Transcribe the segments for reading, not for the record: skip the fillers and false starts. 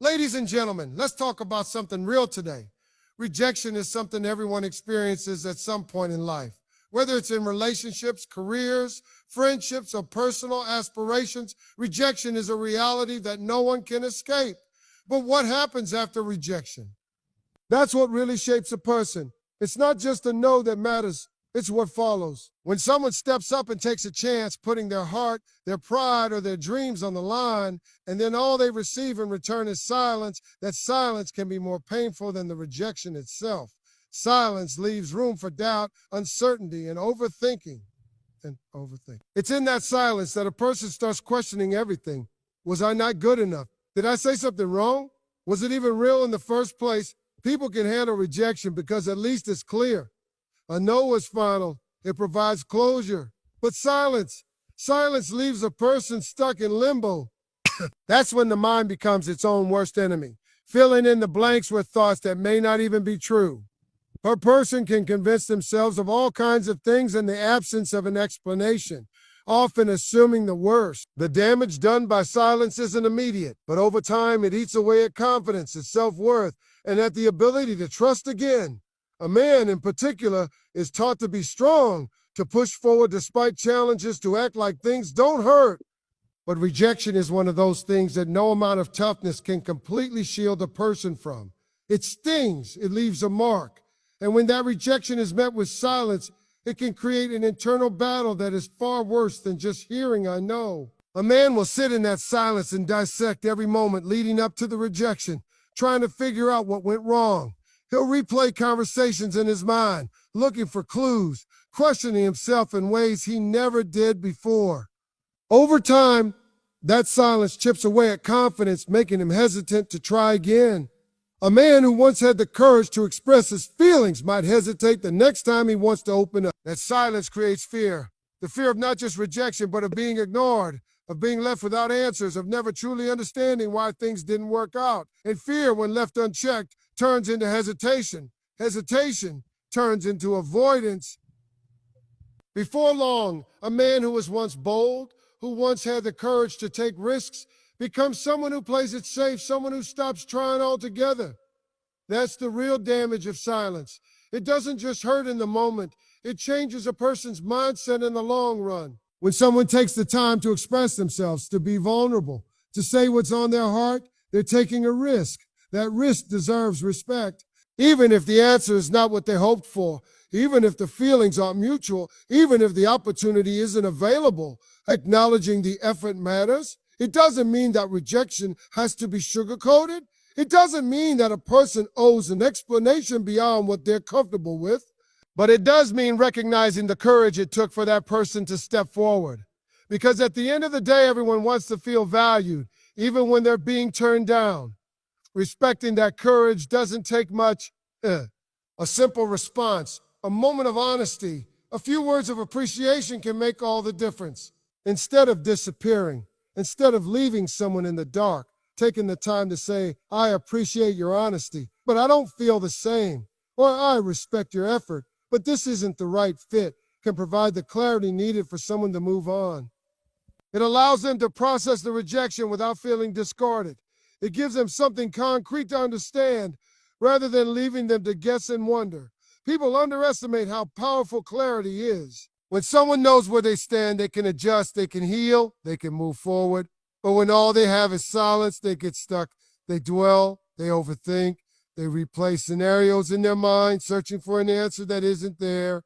Ladies and gentlemen, let's talk about something real today. Rejection is something everyone experiences at some point in life. Whether it's in relationships, careers, friendships, or personal aspirations, rejection is a reality that no one can escape. But what happens after rejection? That's what really shapes a person. It's not just the no that matters, it's what follows. When someone steps up and takes a chance, putting their heart, their pride, or their dreams on the line, and then all they receive in return is silence, that silence can be more painful than the rejection itself. Silence leaves room for doubt, uncertainty, and overthinking. It's in that silence that a person starts questioning everything. Was I not good enough? Did I say something wrong? Was it even real in the first place? People can handle rejection because at least it's clear. A no is final. It provides closure. But silence leaves a person stuck in limbo. That's when the mind becomes its own worst enemy, filling in the blanks with thoughts that may not even be true. A person can convince themselves of all kinds of things in the absence of an explanation, often assuming the worst. The damage done by silence isn't immediate, but over time it eats away at confidence, at self-worth, and at the ability to trust again. A man, in particular, is taught to be strong, to push forward despite challenges, to act like things don't hurt. But rejection is one of those things that no amount of toughness can completely shield a person from. It stings, it leaves a mark. And when that rejection is met with silence, it can create an internal battle that is far worse than just hearing "I know." A man will sit in that silence and dissect every moment leading up to the rejection, trying to figure out what went wrong. He'll replay conversations in his mind, looking for clues, questioning himself in ways he never did before. Over time, that silence chips away at confidence, making him hesitant to try again. A man who once had the courage to express his feelings might hesitate the next time he wants to open up. That silence creates fear. The fear of not just rejection, but of being ignored, of being left without answers, of never truly understanding why things didn't work out. And fear, when left unchecked, turns into hesitation. Hesitation turns into avoidance. Before long, a man who was once bold, who once had the courage to take risks, becomes someone who plays it safe, someone who stops trying altogether. That's the real damage of silence. It doesn't just hurt in the moment. It changes a person's mindset in the long run. When someone takes the time to express themselves, to be vulnerable, to say what's on their heart, they're taking a risk. That risk deserves respect. Even if the answer is not what they hoped for, even if the feelings aren't mutual, even if the opportunity isn't available, acknowledging the effort matters. It doesn't mean that rejection has to be sugar-coated. It doesn't mean that a person owes an explanation beyond what they're comfortable with. But it does mean recognizing the courage it took for that person to step forward. Because at the end of the day, everyone wants to feel valued, even when they're being turned down. Respecting that courage doesn't take much. A simple response, a moment of honesty, a few words of appreciation can make all the difference. Instead of disappearing, instead of leaving someone in the dark, taking the time to say, "I appreciate your honesty, but I don't feel the same," or "I respect your effort, but this isn't the right fit," can provide the clarity needed for someone to move on. It allows them to process the rejection without feeling discarded. It gives them something concrete to understand rather than leaving them to guess and wonder. People underestimate how powerful clarity is. When someone knows where they stand, they can adjust, they can heal, they can move forward. But when all they have is silence, they get stuck. They dwell, they overthink, they replay scenarios in their mind, searching for an answer that isn't there.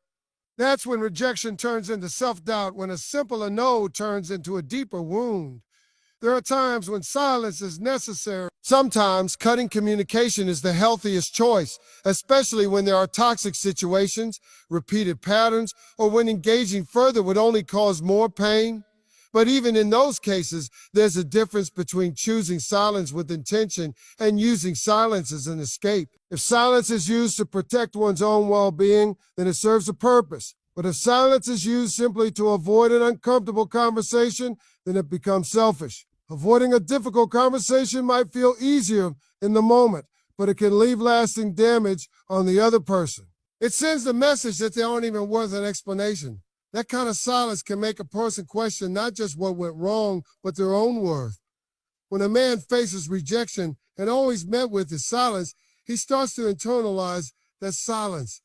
That's when rejection turns into self-doubt, when a simple no turns into a deeper wound. There are times when silence is necessary. Sometimes cutting communication is the healthiest choice, especially when there are toxic situations, repeated patterns, or when engaging further would only cause more pain. But even in those cases, there's a difference between choosing silence with intention and using silence as an escape. If silence is used to protect one's own well-being, then it serves a purpose. But if silence is used simply to avoid an uncomfortable conversation, then it becomes selfish. Avoiding a difficult conversation might feel easier in the moment, but it can leave lasting damage on the other person. It sends the message that they aren't even worth an explanation. That kind of silence can make a person question not just what went wrong, but their own worth. When a man faces rejection and always met with is silence, he starts to internalize that silence.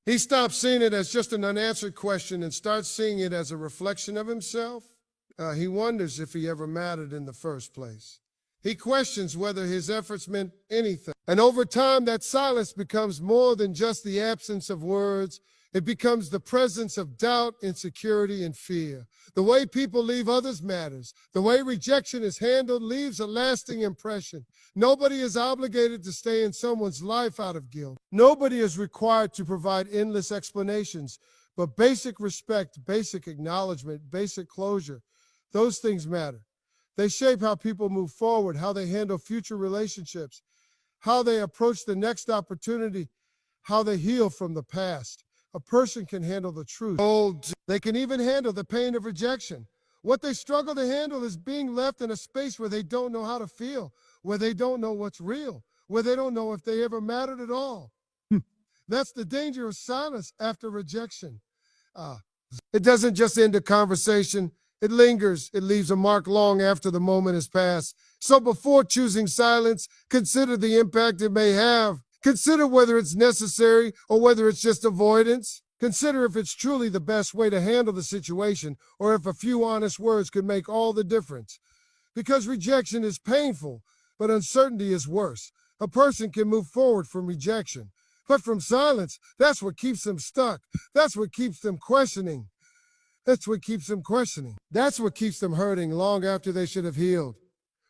He stops seeing it as just an unanswered question and starts seeing it as a reflection of himself. He wonders if he ever mattered in the first place. He questions whether his efforts meant anything. And over time, that silence becomes more than just the absence of words. It becomes the presence of doubt, insecurity, and fear. The way people leave others matters. The way rejection is handled leaves a lasting impression. Nobody is obligated to stay in someone's life out of guilt. Nobody is required to provide endless explanations, but basic respect, basic acknowledgement, basic closure, those things matter. They shape how people move forward, how they handle future relationships, how they approach the next opportunity, how they heal from the past. A person can handle the truth. They can even handle the pain of rejection. What they struggle to handle is being left in a space where they don't know how to feel, where they don't know what's real, where they don't know if they ever mattered at all. That's the danger of silence after rejection. It doesn't just end a conversation. It lingers. It leaves a mark long after the moment has passed. So before choosing silence, consider the impact it may have. Consider whether it's necessary or whether it's just avoidance. Consider if it's truly the best way to handle the situation or if a few honest words could make all the difference. Because rejection is painful, but uncertainty is worse. A person can move forward from rejection, but from silence, that's what keeps them stuck. That's what keeps them questioning. That's what keeps them questioning. That's what keeps them hurting long after they should have healed.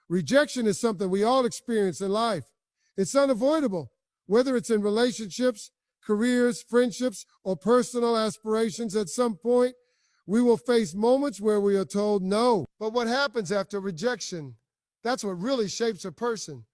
Rejection is something we all experience in life. It's unavoidable, whether it's in relationships, careers, friendships, or personal aspirations. At some point, we will face moments where we are told no. But what happens after rejection? That's what really shapes a person.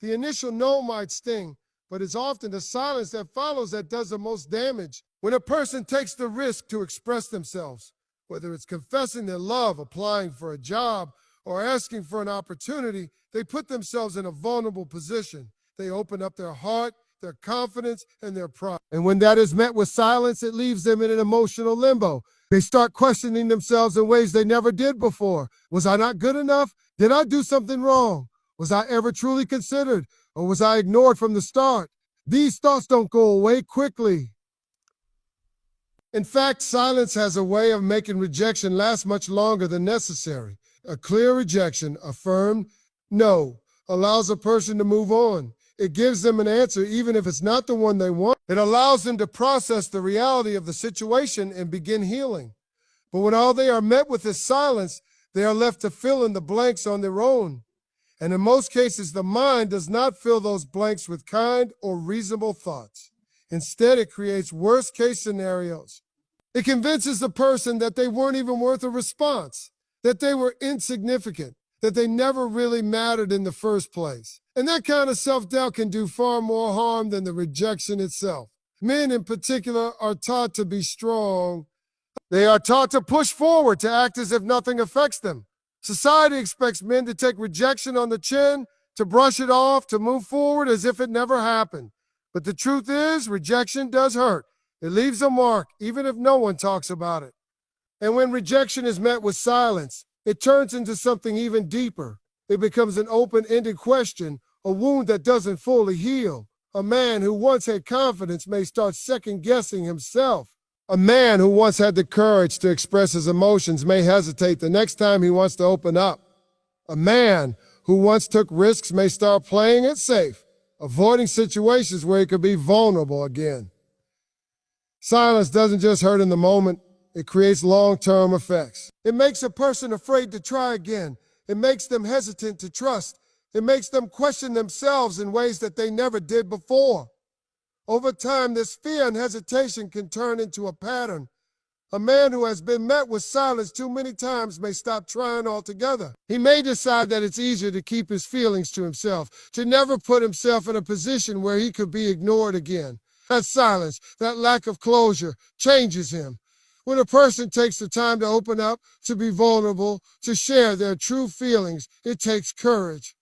The initial no might sting, but it's often the silence that follows that does the most damage. When a person takes the risk to express themselves, whether it's confessing their love, applying for a job, or asking for an opportunity, they put themselves in a vulnerable position. They open up their heart, their confidence, and their pride. And when that is met with silence, it leaves them in an emotional limbo. They start questioning themselves in ways they never did before. Was I not good enough? Did I do something wrong? Was I ever truly considered? Or was I ignored from the start? These thoughts don't go away quickly. In fact, silence has a way of making rejection last much longer than necessary. A clear rejection, a firm no, allows a person to move on. It gives them an answer even if it's not the one they want. It allows them to process the reality of the situation and begin healing. But when all they are met with is silence, they are left to fill in the blanks on their own. And in most cases, the mind does not fill those blanks with kind or reasonable thoughts. Instead, it creates worst-case scenarios. It convinces the person that they weren't even worth a response, that they were insignificant, that they never really mattered in the first place. And that kind of self-doubt can do far more harm than the rejection itself. Men in particular are taught to be strong. They are taught to push forward, to act as if nothing affects them. Society expects men to take rejection on the chin, to brush it off, to move forward as if it never happened. But the truth is, rejection does hurt. It leaves a mark, even if no one talks about it. And when rejection is met with silence, it turns into something even deeper. It becomes an open-ended question, a wound that doesn't fully heal. A man who once had confidence may start second-guessing himself. A man who once had the courage to express his emotions may hesitate the next time he wants to open up. A man who once took risks may start playing it safe, avoiding situations where he could be vulnerable again. Silence doesn't just hurt in the moment, it creates long-term effects. It makes a person afraid to try again. It makes them hesitant to trust. It makes them question themselves in ways that they never did before. Over time, this fear and hesitation can turn into a pattern. A man who has been met with silence too many times may stop trying altogether. He may decide that it's easier to keep his feelings to himself, to never put himself in a position where he could be ignored again. That silence, that lack of closure, changes him. When a person takes the time to open up, to be vulnerable, to share their true feelings, it takes courage.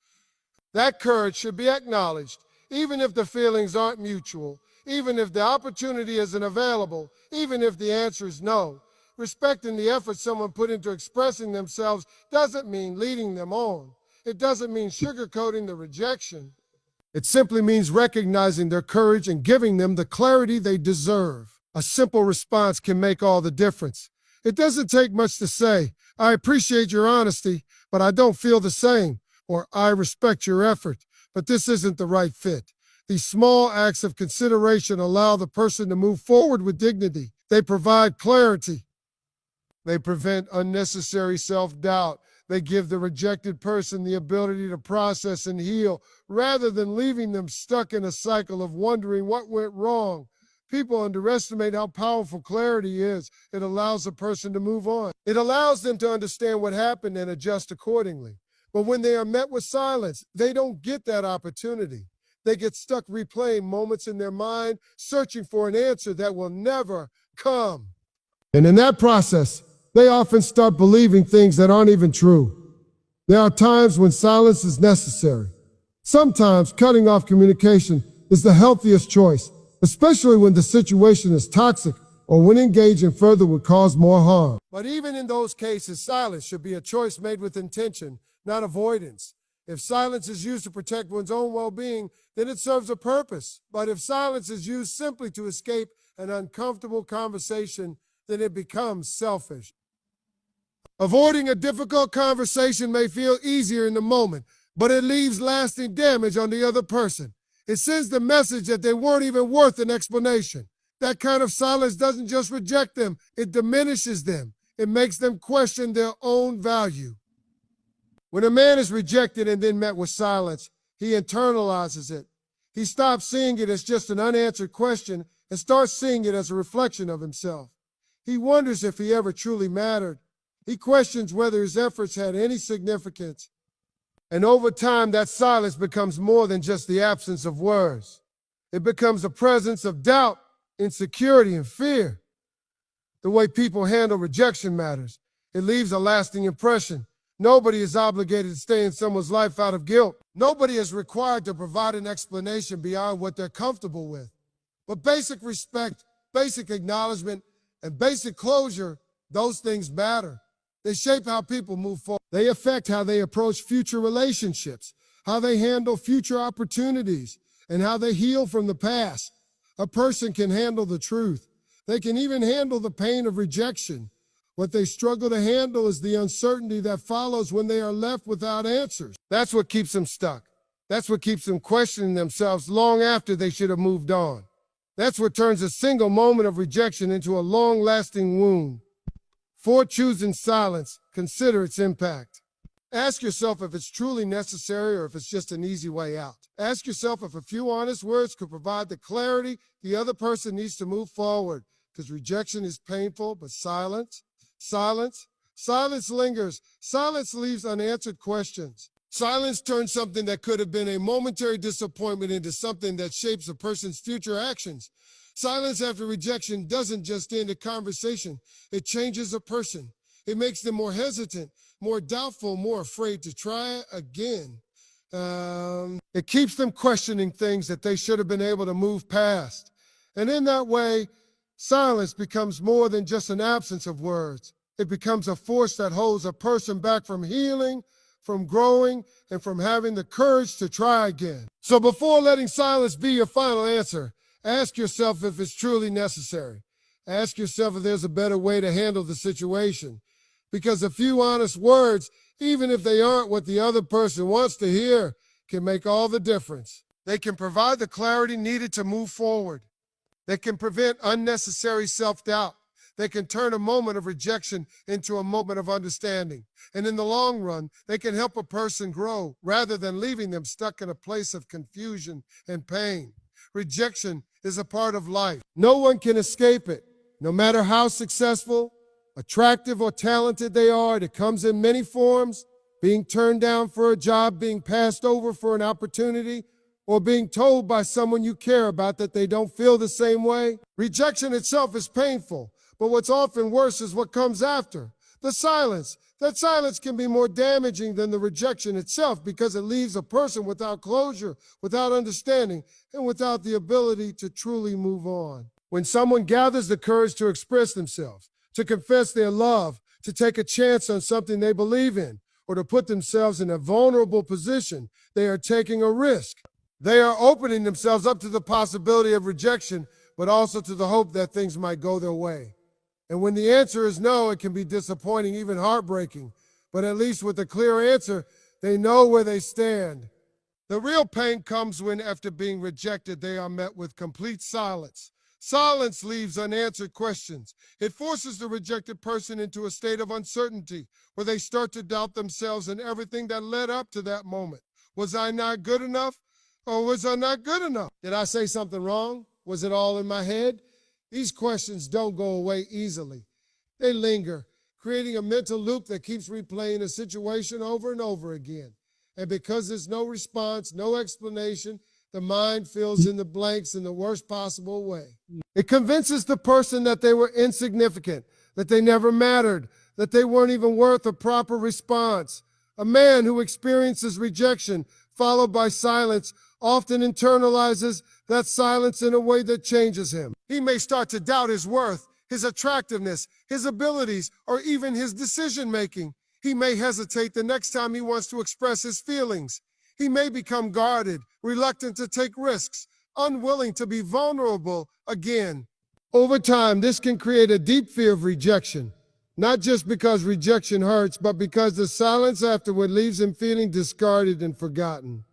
That courage should be acknowledged, even if the feelings aren't mutual, even if the opportunity isn't available, even if the answer is no. Respecting the effort someone put into expressing themselves doesn't mean leading them on. It doesn't mean sugarcoating the rejection. It simply means recognizing their courage and giving them the clarity they deserve. A simple response can make all the difference. It doesn't take much to say, "I appreciate your honesty, but I don't feel the same," or "I respect your effort, but this isn't the right fit." These small acts of consideration allow the person to move forward with dignity. They provide clarity. They prevent unnecessary self-doubt. They give the rejected person the ability to process and heal rather than leaving them stuck in a cycle of wondering what went wrong. People underestimate how powerful clarity is. It allows a person to move on. It allows them to understand what happened and adjust accordingly. But when they are met with silence, they don't get that opportunity. They get stuck replaying moments in their mind, searching for an answer that will never come. And in that process, they often start believing things that aren't even true. There are times when silence is necessary. Sometimes cutting off communication is the healthiest choice, especially when the situation is toxic or when engaging further would cause more harm. But even in those cases, silence should be a choice made with intention, not avoidance. If silence is used to protect one's own well-being, then it serves a purpose. But if silence is used simply to escape an uncomfortable conversation, then it becomes selfish. Avoiding a difficult conversation may feel easier in the moment, but it leaves lasting damage on the other person. It sends the message that they weren't even worth an explanation. That kind of silence doesn't just reject them, it diminishes them. It makes them question their own value. When a man is rejected and then met with silence, he internalizes it. He stops seeing it as just an unanswered question and starts seeing it as a reflection of himself. He wonders if he ever truly mattered. He questions whether his efforts had any significance. And over time, that silence becomes more than just the absence of words. It becomes a presence of doubt, insecurity, and fear. The way people handle rejection matters. It leaves a lasting impression. Nobody is obligated to stay in someone's life out of guilt. Nobody is required to provide an explanation beyond what they're comfortable with. But basic respect, basic acknowledgement, and basic closure, those things matter. They shape how people move forward. They affect how they approach future relationships, how they handle future opportunities, and how they heal from the past. A person can handle the truth. They can even handle the pain of rejection. What they struggle to handle is the uncertainty that follows when they are left without answers. That's what keeps them stuck. That's what keeps them questioning themselves long after they should have moved on. That's what turns a single moment of rejection into a long-lasting wound. Before choosing silence, consider its impact. Ask yourself if it's truly necessary or if it's just an easy way out. Ask yourself if a few honest words could provide the clarity the other person needs to move forward. Because rejection is painful, but silence lingers. Silence leaves unanswered questions. Silence turns something that could have been a momentary disappointment into something that shapes a person's future actions. Silence after rejection doesn't just end a conversation. It changes a person. It makes them more hesitant, more doubtful, more afraid to try again. It keeps them questioning things that they should have been able to move past. And in that way, silence becomes more than just an absence of words. It becomes a force that holds a person back from healing, from growing, and from having the courage to try again. So before letting silence be your final answer, ask yourself if it's truly necessary. Ask yourself if there's a better way to handle the situation. Because a few honest words, even if they aren't what the other person wants to hear, can make all the difference. They can provide the clarity needed to move forward. They can prevent unnecessary self-doubt. They can turn a moment of rejection into a moment of understanding. And in the long run, they can help a person grow rather than leaving them stuck in a place of confusion and pain. Rejection is a part of life. No one can escape it. No matter how successful, attractive, or talented they are, it comes in many forms. Being turned down for a job, being passed over for an opportunity, or being told by someone you care about that they don't feel the same way. Rejection itself is painful, but what's often worse is what comes after. The silence. That silence can be more damaging than the rejection itself because it leaves a person without closure, without understanding, and without the ability to truly move on. When someone gathers the courage to express themselves, to confess their love, to take a chance on something they believe in, or to put themselves in a vulnerable position. They are taking a risk. They are opening themselves up to the possibility of rejection, but also to the hope that things might go their way. And when the answer is no, it can be disappointing, even heartbreaking. But at least with a clear answer, they know where they stand. The real pain comes when, after being rejected, they are met with complete silence. Silence leaves unanswered questions. It forces the rejected person into a state of uncertainty, where they start to doubt themselves and everything that led up to that moment. Was I not good enough? Or was I not good enough? Did I say something wrong? Was it all in my head? These questions don't go away easily. They linger, creating a mental loop that keeps replaying a situation over and over again. And because there's no response, no explanation, the mind fills in the blanks in the worst possible way. It convinces the person that they were insignificant, that they never mattered, that they weren't even worth a proper response. A man who experiences rejection, followed by silence, often internalizes that silence in a way that changes him. He may start to doubt his worth, his attractiveness, his abilities, or even his decision-making. He may hesitate the next time he wants to express his feelings. He may become guarded, reluctant to take risks, unwilling to be vulnerable again. Over time, this can create a deep fear of rejection, not just because rejection hurts, but because the silence afterward leaves him feeling discarded and forgotten.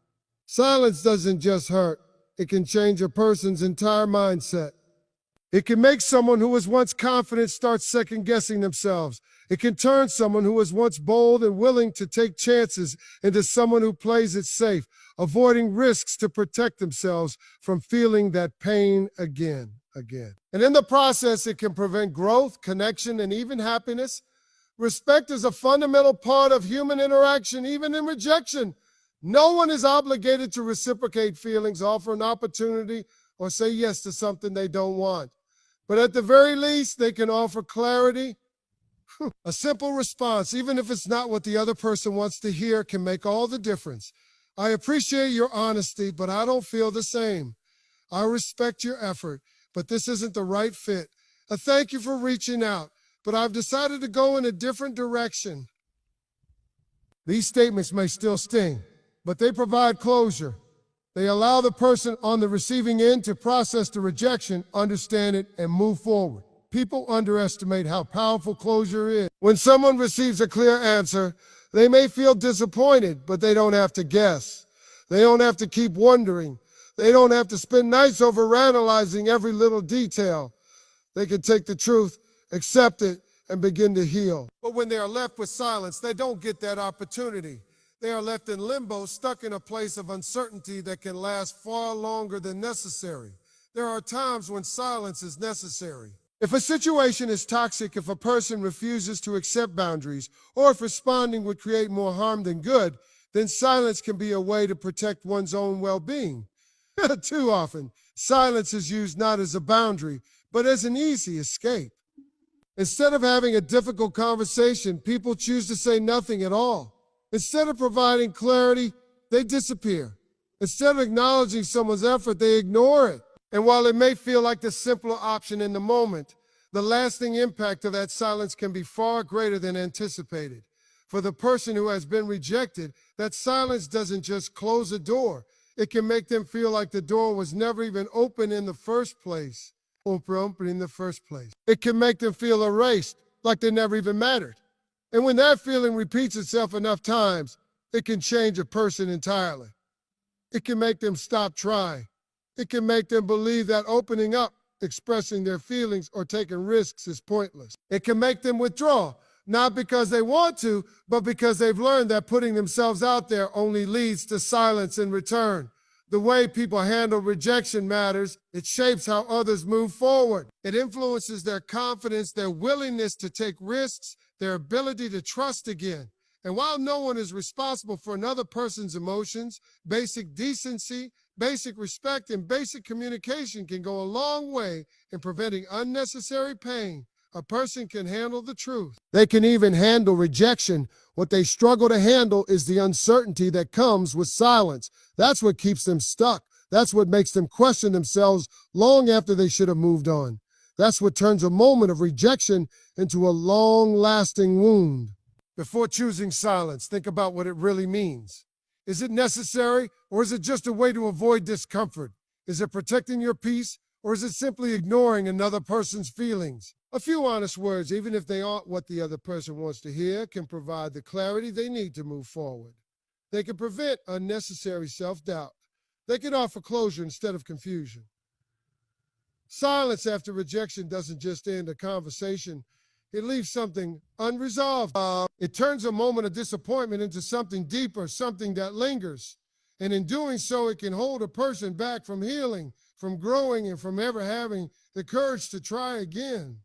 Silence doesn't just hurt, it can change a person's entire mindset. It can make someone who was once confident start second-guessing themselves. It can turn someone who was once bold and willing to take chances into someone who plays it safe, avoiding risks to protect themselves from feeling that pain again. And in the process, it can prevent growth, connection, and even happiness. Respect is a fundamental part of human interaction, even in rejection. No one is obligated to reciprocate feelings, offer an opportunity, or say yes to something they don't want. But at the very least, they can offer clarity. A simple response, even if it's not what the other person wants to hear, can make all the difference. I appreciate your honesty, but I don't feel the same. I respect your effort, but this isn't the right fit. A thank you for reaching out, but I've decided to go in a different direction. These statements may still sting, but they provide closure. They allow the person on the receiving end to process the rejection, understand it, and move forward. People underestimate how powerful closure is. When someone receives a clear answer, they may feel disappointed, but they don't have to guess. They don't have to keep wondering. They don't have to spend nights overanalyzing every little detail. They can take the truth, accept it, and begin to heal. But when they are left with silence, they don't get that opportunity. They are left in limbo, stuck in a place of uncertainty that can last far longer than necessary. There are times when silence is necessary. If a situation is toxic, if a person refuses to accept boundaries, or if responding would create more harm than good, then silence can be a way to protect one's own well-being. Too often, silence is used not as a boundary, but as an easy escape. Instead of having a difficult conversation, people choose to say nothing at all. Instead of providing clarity, they disappear. Instead of acknowledging someone's effort, they ignore it. And while it may feel like the simpler option in the moment, the lasting impact of that silence can be far greater than anticipated. For the person who has been rejected, that silence doesn't just close a door. It can make them feel like the door was never even open in the first place. It can make them feel erased, like they never even mattered. And when that feeling repeats itself enough times, it can change a person entirely. It can make them stop trying. It can make them believe that opening up, expressing their feelings, or taking risks is pointless. It can make them withdraw, not because they want to, but because they've learned that putting themselves out there only leads to silence in return. The way people handle rejection matters. It shapes how others move forward. It influences their confidence, their willingness to take risks, their ability to trust again. And while no one is responsible for another person's emotions, basic decency, basic respect, and basic communication can go a long way in preventing unnecessary pain. A person can handle the truth. They can even handle rejection. What they struggle to handle is the uncertainty that comes with silence. That's what keeps them stuck. That's what makes them question themselves long after they should have moved on. That's what turns a moment of rejection into a long-lasting wound. Before choosing silence, think about what it really means. Is it necessary, or is it just a way to avoid discomfort? Is it protecting your peace, or is it simply ignoring another person's feelings? A few honest words, even if they aren't what the other person wants to hear, can provide the clarity they need to move forward. They can prevent unnecessary self-doubt. They can offer closure instead of confusion. Silence after rejection doesn't just end a conversation, it leaves something unresolved. It turns a moment of disappointment into something deeper, something that lingers. And in doing so, it can hold a person back from healing, from growing, and from ever having the courage to try again.